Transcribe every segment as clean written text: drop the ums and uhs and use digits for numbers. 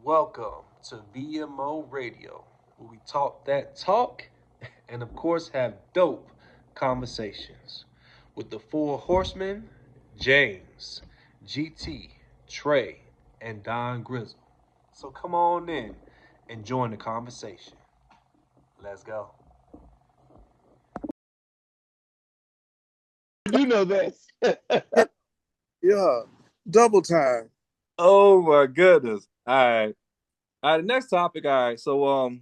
Welcome to V.M.O Radio, where we talk that talk and, of course, have dope conversations with the four horsemen James, GT, Trey, and Don Grizzle. So come on in and join the conversation. Let's go. You know that. Yeah, double time. Oh my goodness. All right. All right, the next topic. All right. So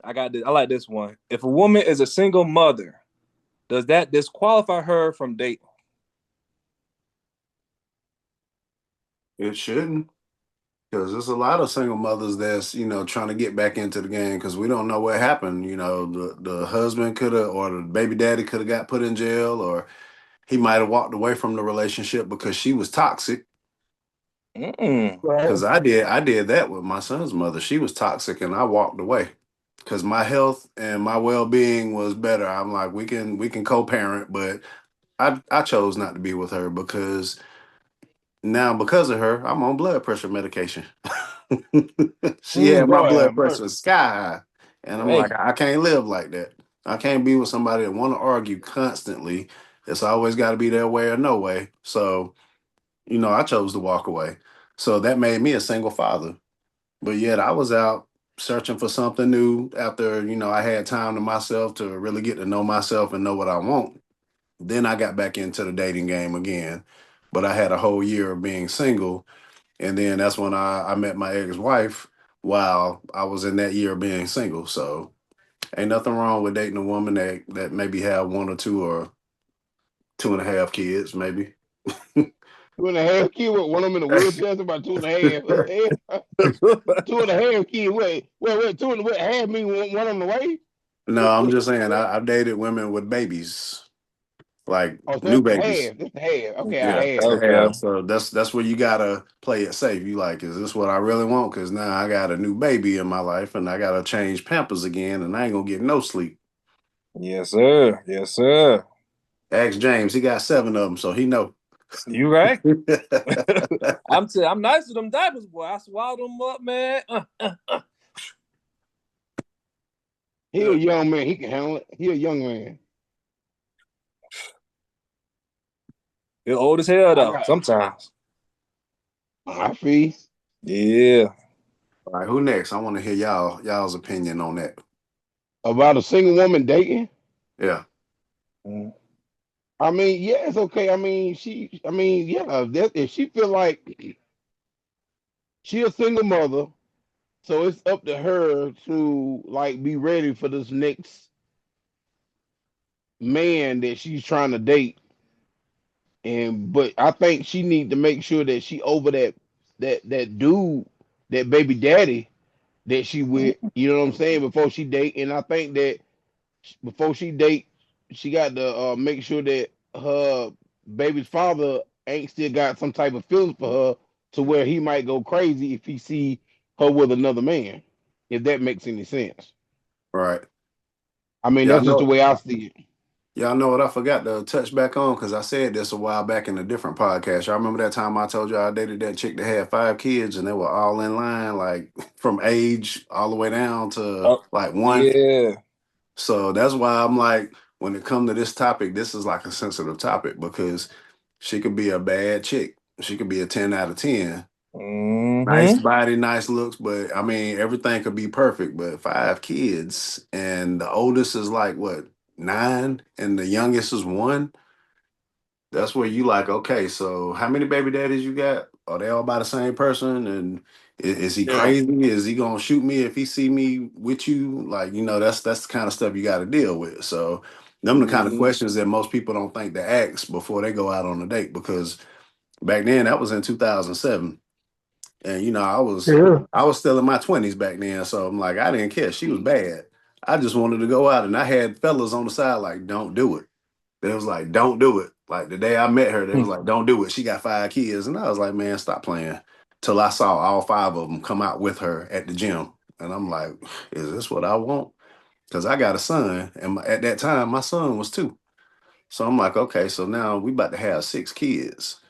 I got this. I like this one. If a woman is a single mother, does that disqualify her from dating? It shouldn't, because there's a lot of single mothers that's trying to get back into the game because we don't know what happened. The husband could have, or the baby daddy could have got put in jail, or he might have walked away from the relationship because she was toxic. Mm. Because I did that with my son's mother. She was toxic, and I walked away because my health and my well being was better. I'm like, we can co-parent, but I chose not to be with her because now, because of her, I'm on blood pressure medication. She had my Lord blood have pressure mercy. sky high. And I'm like, Hey. I can't live like that. I can't be with somebody that want to argue constantly. It's always got to be their way or no way. So, I chose to walk away. So that made me a single father. But yet I was out searching for something new after, I had time to myself to really get to know myself and know what I want. Then I got back into the dating game again. But I had a whole year of being single, and then that's when I met my ex-wife while I was in that year of being single. So ain't nothing wrong with dating a woman that maybe have one or two or two and a half kids, maybe. 2.5 kids with one of them in a wheelchair. It's about 2.5. What the hell? 2.5 kids. Wait. Two and what? Half mean one on the way. No, I'm just saying I've dated women with babies, like Oh, so new that's the babies. half. That's the half. Okay, I Yeah, that's the half. Okay. half. So that's where you gotta play it safe. You like, is this what I really want? Because now I got a new baby in my life, and I gotta change Pampers again, and I ain't gonna get no sleep. Yes, sir. Yes, sir. Ask James, he got seven of them, so he know. You right. I'm nice with them diapers, boy. I swallowed them up, man. He a young man. He can handle it. He a young man. You're old as hell I though. got. Sometimes. I feel. Yeah. All right, who next? I want to hear y'all's opinion on that. About a single woman dating. Yeah. Mm. I mean, yeah, it's okay. I mean, she. I mean, yeah. If she feel like she a single mother, so it's up to her to like be ready for this next man that she's trying to date. And but I think she need to make sure that she over that dude, that baby daddy that she with. You know what I'm saying? Before she date, and I think that before she date, she got to make sure that her baby's father ain't still got some type of feelings for her to where he might go crazy if he see her with another man. If that makes any sense. Right. I mean, Y'all that's just the know way I see it. y'all know what I forgot to touch back on because I said this a while back in a different podcast. Y'all remember that time I told you I dated that chick that had five kids and they were all in line, like from age all the way down to Oh, like one. yeah. So that's why I'm like, when it comes to this topic, this is like a sensitive topic because she could be a bad chick. She could be a 10 out of 10. Nice Mm-hmm. body, nice looks, but I mean, everything could be perfect. But five kids, and the oldest is like what, nine, and the youngest is one. That's where you like, okay, so how many baby daddies you got? Are they all by the same person? And is he Yeah. crazy? Is he gonna shoot me if he see me with you? Like, that's the kind of stuff you got to deal with. So, them the kind of Mm-hmm. questions that most people don't think to ask before they go out on a date because back then that was in 2007, and I was Yeah. I was still in my 20s back then. So I'm like, I didn't care. She was Mm. bad. I just wanted to go out, and I had fellas on the side like, don't do it. They was like, don't do it. Like the day I met her, they was like, don't do it. She got five kids. And I was like, man, stop playing. Till I saw all five of them come out with her at the gym. And I'm like, is this what I want? Because I got a son. And at that time, my son was two. So I'm like, okay, so now we about to have six kids.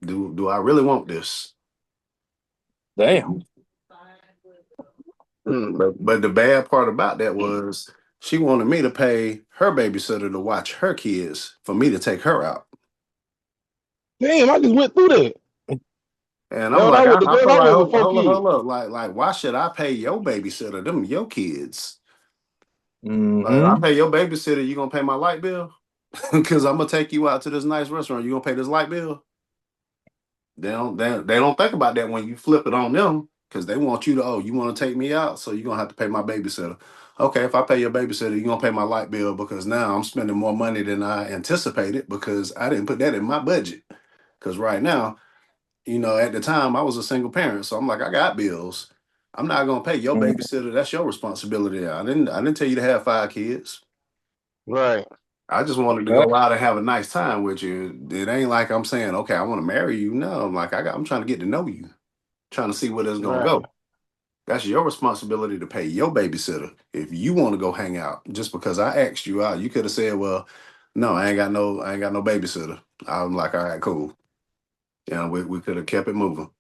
Do I really want this? Damn. But the bad part about that was she wanted me to pay her babysitter to watch her kids for me to take her out. Damn, I just went through that. And That I'm when I like, was the girl, I'm I like, was a 4 hold up, kid. hold up. Like, why should I pay your babysitter? Them your kids. Like, I Mm-hmm. pay your babysitter, you gonna pay my light bill? Because I'm gonna take you out to this nice restaurant. You gonna pay this light bill? They don't think about that when you flip it on them because they want you to, oh, you want to take me out, so you're gonna have to pay my babysitter. Okay, if I pay your babysitter, you're gonna pay my light bill because now I'm spending more money than I anticipated because I didn't put that in my budget. Because right now, at the time I was a single parent, so I'm like, I got bills. I'm not gonna pay your babysitter. That's your responsibility. I didn't tell you to have 5 kids. Right, I just wanted to go out and have a nice time with you. It ain't like I'm saying, okay, I want to marry you. No, I'm like, I'm trying to get to know you, trying to see where this is gonna right, go. That's your responsibility to pay your babysitter if you want to go hang out. Just because I asked you out, you could have said, well, no, I ain't got no babysitter. I'm like, all right, cool. We could have kept it moving.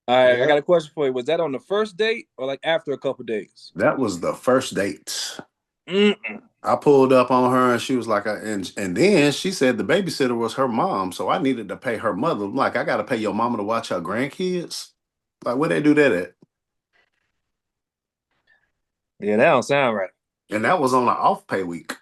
All right, I yeah, got a question for you. Was that on the first date or like after a couple days? That was the first date. Mm-mm. I pulled up on her and she was like, and then she said the babysitter was her mom, so I needed to pay her mother. I'm like, I got to pay your mama to watch her grandkids. Like, where they do that at? Yeah, that don't sound right. And that was on an off pay week.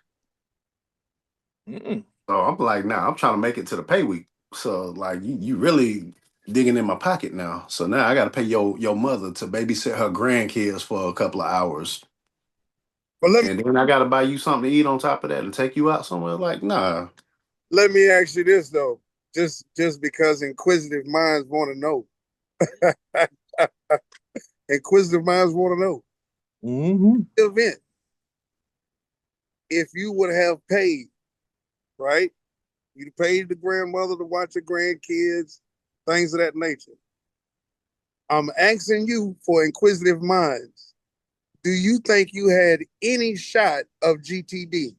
Mm-mm. So I'm like, nah, I'm trying to make it to the pay week. So like, you really digging in my pocket now. So now I got to pay your mother to babysit her grandkids for a couple of hours, But and then I got to buy you something to eat on top of that and take you out somewhere. Like, nah. let me ask you this though, just because inquisitive minds want to know. Inquisitive minds want to know. Mm-hmm. Event, if you would have paid, right? You paid the grandmother to watch the grandkids, things of that nature. I'm asking you for inquisitive minds. Do you think you had any shot of GTD?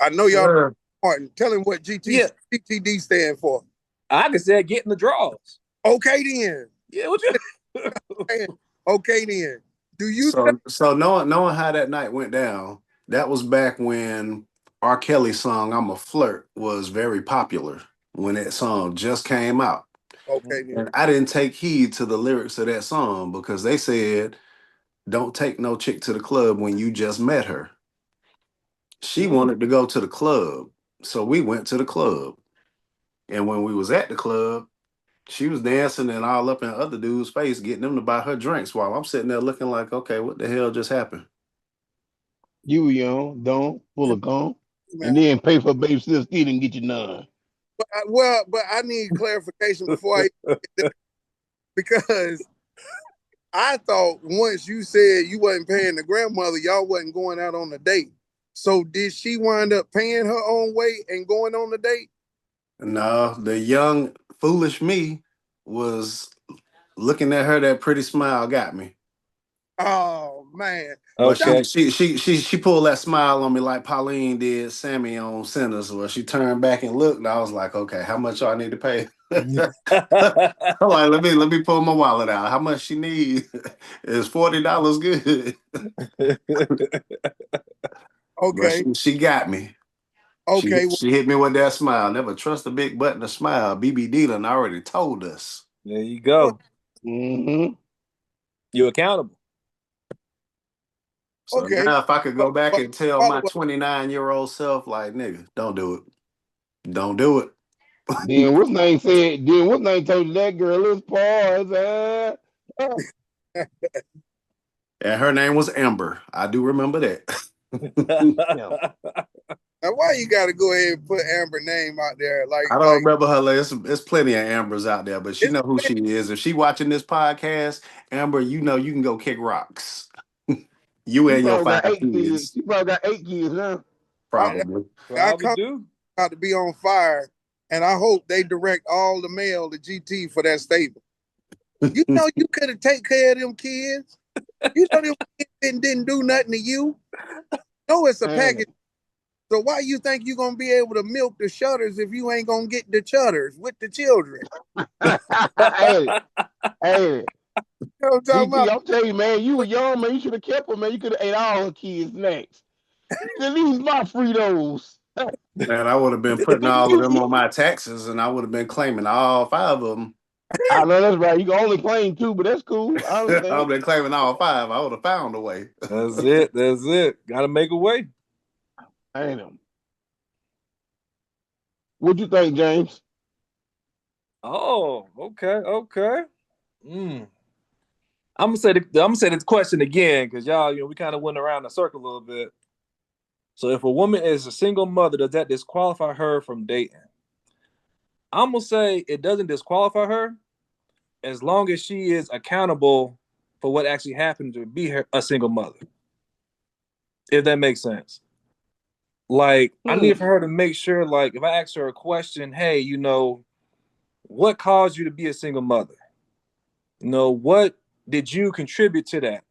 I know y'all Sure. Martin. Tell him what Yeah, GTD stand for. I could say getting the draws. Okay then. Yeah, what you? Okay then. Do you So knowing how that night went down, that was back when R. Kelly's song "I'm a Flirt" was very popular when that song just came out. okay then? And I didn't take heed to the lyrics of that song because they said, don't take no chick to the club when you just met her. She Mm. wanted to go to the club. So we went to the club. And when we was at the club, she was dancing and all up in other dudes' face, getting them to buy her drinks while I'm sitting there looking like, okay, what the hell just happened? you were young, dumb, full of gum, Man, and then pay for babysitter still and get you none. but I need clarification before because I thought once you said you wasn't paying the grandmother, y'all wasn't going out on a date. So did she wind up paying her own way and going on the date? No, the young, foolish me was looking at her. That pretty smile got me. Oh man. But Stop. she pulled that smile on me like Pauline did Sammy on Sinners, where she turned back and looked. And I was like, okay, how much I need to pay? I'm like, let me pull my wallet out. How much she need? Is $40 good? But Okay. she got me. She Okay. she hit me with that smile. Never trust a big button to smile. BB done already told us. There you Well, go. Mm-hmm. You accountable. So okay. now if I could But, go back but, and tell my 29-year-old self, like, nigga, don't do it. Don't do it. Then what's name said? Then what's name told you that girl is pause? And her name was Amber. I do remember that. Yeah. now why you gotta go ahead and put Amber name out there? I don't remember her. There's plenty of Ambers out there, but she It's know who she is. If she watching this podcast, Amber, you know you can go kick rocks. You She and your probably got 5 eight kids. kids, She probably got 8 kids now. I, probably. I Probably come do. out to be on fire, and I hope they direct all the mail to GT for that statement. You know you could have taken care of them kids. You know them kids didn't do nothing to you. No, it's a Man, package. So why you think you're gonna be able to milk the shutters if you ain't gonna get the chutters with the children? Hey, hey, You know what I'm talking DT, about? I'm telling you, man, you were young, man. You should have kept her, man. You could have ate all her kids next. At least my Fritos. Man, I would have been putting all of them on my taxes, and I would have been claiming all 5 of them. I know that's right. You can only claim 2, but that's cool. I I would understand. have been claiming all 5. I would have found a way. That's it. That's it. Got to make a way. I ain't know. What you think, James? Oh, okay, okay. I'm gonna say this question again because y'all, we kind of went around the circle a little bit. So, if a woman is a single mother, does that disqualify her from dating? I'm gonna say it doesn't disqualify her as long as she is accountable for what actually happened to be a single mother. If that makes sense. Like, I need for her to make sure, like, if I ask her a question, hey, what caused you to be a single mother? What did you contribute to that?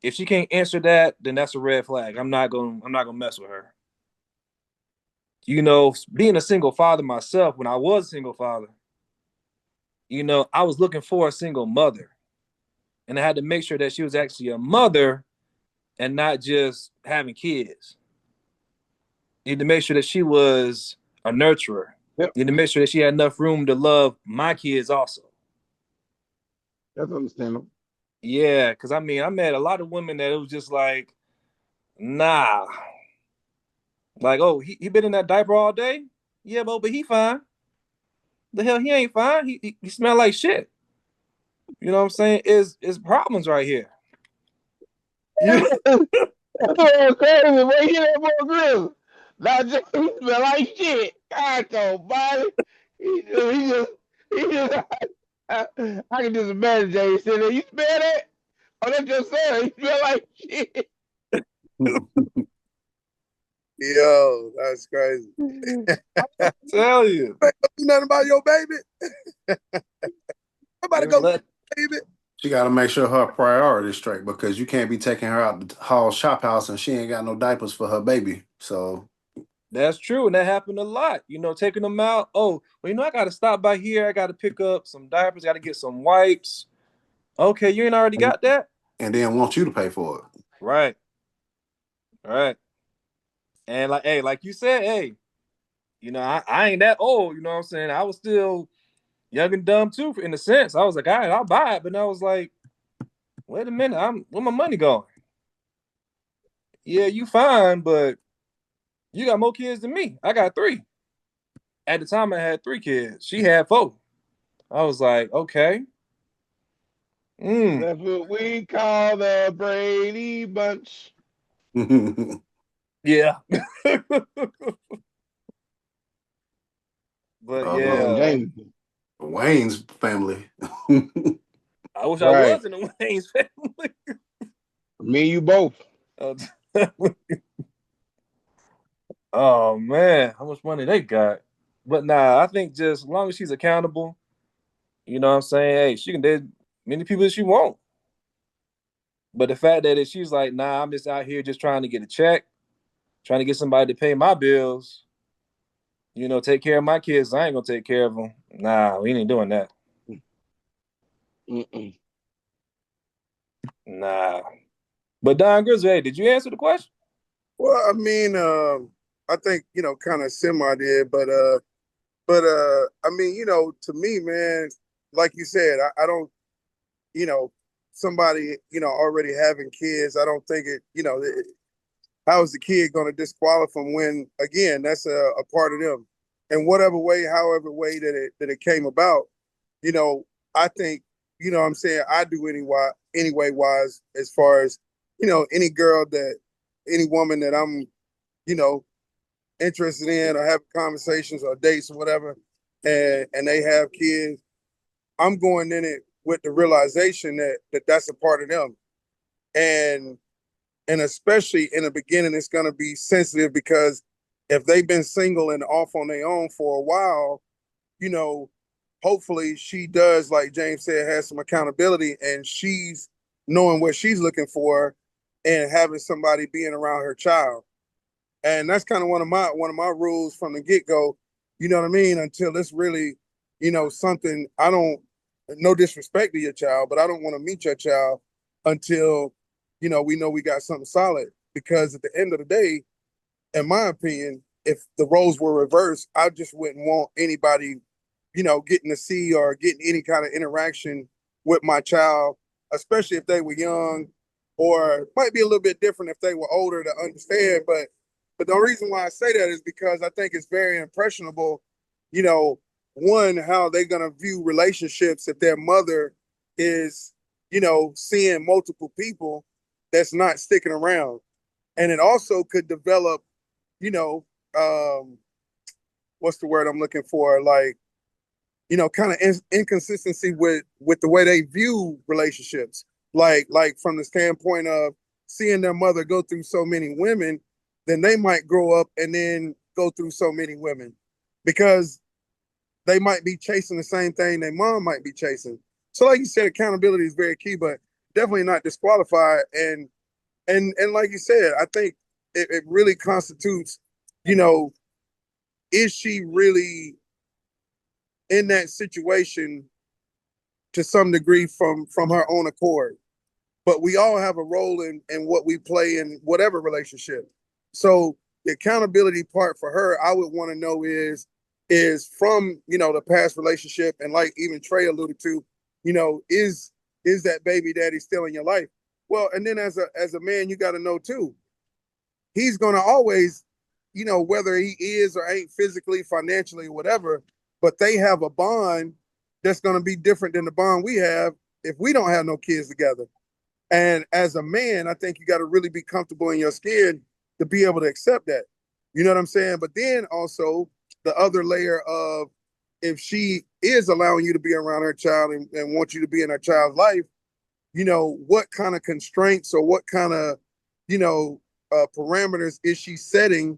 If she can't answer that, then that's a red flag. I'm not gonna mess with her. Being a single father myself, when I was a single father, I was looking for a single mother. And I had to make sure that she was actually a mother and not just having kids. You need to make sure that she was a nurturer. Yep, You need to make sure that she had enough room to love my kids also. that's understandable. Yeah, because I met a lot of women that it was just like, nah. Like, oh, he been in that diaper all day? Yeah, but he fine. The hell, he ain't fine. He smell like shit. You know what I'm saying? Is problems right here. You That's crazy. Where you that boy grill? Now James smell like shit. God, body. He just, he just, he just. I can just imagine James sitting there. You smell that? Oh, that's your son. He smell like shit. Yo, that's crazy. tell you. You do nothing about your baby. Somebody go get baby. She got to make sure her priorities straight because you can't be taking her out the hall shop house and she ain't got no diapers for her baby. So That's true, and that happened a lot. Taking them out. Oh, well, I got to stop by here. I got to pick up some diapers. Got to get some wipes. Okay, you ain't already got that, and then want you to pay for it. right? Right. And like you said, hey, I ain't that old. You know what I'm saying? I was still young and dumb too, in a sense. I was like, all right, I'll buy it, but I was like, wait a minute, where my money going? Yeah, you fine, but you got more kids than me. I got 3. At the time, I had 3 kids. She had 4. I was like, okay. That's what we call the Brady Bunch. Yeah. But Oh Man, no, yeah, James. Wayne's family. I wish I Right. was in the Wayne's family. Me and you both. Oh man, how much money they got? But nah, I think just as long as she's accountable, you know what I'm saying? Hey, she can date many people that she wants. But the fact that if she's like, nah, I'm just out here just trying to get a check, trying to get somebody to pay my bills, take care of my kids. I ain't gonna take care of them. Nah, we ain't doing that. Mm-mm. Nah. But Don Grizzly, hey, did you answer the question? Well, I mean, I think kind of semi did, I mean, to me, man, like you said, I don't, you know, somebody, already having kids, I don't think how is the kid going to disqualify from when, again, that's a part of them. And whatever way, however way that it came about, you know, I think, what I'm saying, I do anyway wise, as far as, any girl any woman that I'm, you know, interested in or having conversations or dates or whatever, and they have kids, I'm going in it with the realization that that's a part of them. And especially in the beginning, it's going to be sensitive because if they've been single and off on their own for a while, you know, hopefully she does, like James said, has some accountability and she's knowing what she's looking for and having somebody being around her child. And that's kind of one of my rules from the get-go, you know what I mean? Until it's really, something no disrespect to your child, but I don't want to meet your child until, we know we got something solid. Because at the end of the day, in my opinion, if the roles were reversed, I just wouldn't want anybody, getting to see or getting any kind of interaction with my child, especially if they were young, or might be a little bit different if they were older to understand. But the reason why I say that is because I think it's very impressionable, one, how they're gonna view relationships if their mother is, seeing multiple people that's not sticking around. And it also could develop, you know, what's the word I'm looking for? Like, kind of inconsistency with the way they view relationships. Like from the standpoint of seeing their mother go through so many women, then they might grow up and then go through so many women because they might be chasing the same thing their mom might be chasing. So, like you said, accountability is very key, but definitely not disqualified. And like you said, I think it really constitutes, is she really in that situation to some degree from her own accord? But we all have a role in what we play in whatever relationship. So the accountability part for her, I would want to know is from, the past relationship, and like even Trey alluded to, is that baby daddy still in your life? Well, and then as a man, you got to know too, he's gonna always, whether he is or ain't physically, financially, whatever, but they have a bond that's gonna be different than the bond we have if we don't have no kids together. And as a man, I think you got to really be comfortable in your skin to be able to accept that. You know what I'm saying? But then also the other layer of, if she is allowing you to be around her child and want you to be in her child's life, what kind of constraints or what kind of, parameters is she setting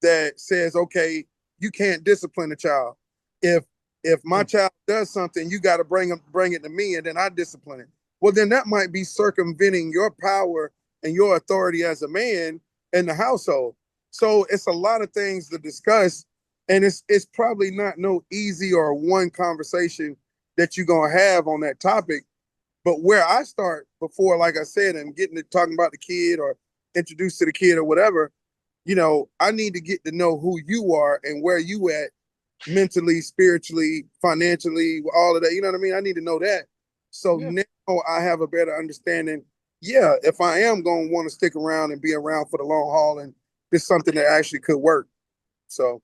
that says, okay, you can't discipline a child. If my child does something, you got to bring it to me, and then I discipline it. Well, then that might be circumventing your power and your authority as a man in the household. So it's a lot of things to discuss, and it's probably not no easy or one conversation that you're gonna have on that topic. But where I start before, like I said, and getting to talking about the kid or introduced to the kid or whatever, I need to get to know who you are and where you at mentally, spiritually, financially, all of that. You know what I mean? I need to know that. So now I have a better understanding. Yeah, if I am going to want to stick around and be around for the long haul, and it's something that actually could work. So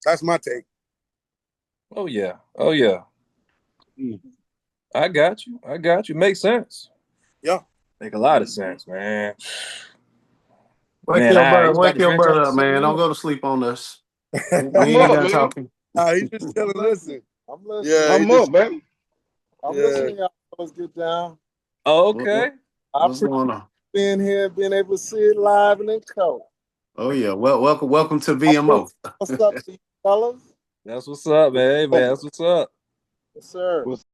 that's my take. Oh yeah. Oh yeah. Mm. I got you. Makes sense. Yeah. Make a lot of sense, man. Wake Man, your brother, he's about wake to your drench brother out up, the man. Don't studio. go to sleep on us. We I'm ain't up, done man. talking. He just telling, listen. I'm listening. Yeah, I'm up, man. I'm Yeah. listening. Y'all fellas get down. Oh, What, okay. I what's appreciate going on? being here, being able to see it live and in color. Oh yeah, well, welcome to VMO. What's up to you fellas? That's what's up, man. Hey, man, that's what's up. Yes, sir. What's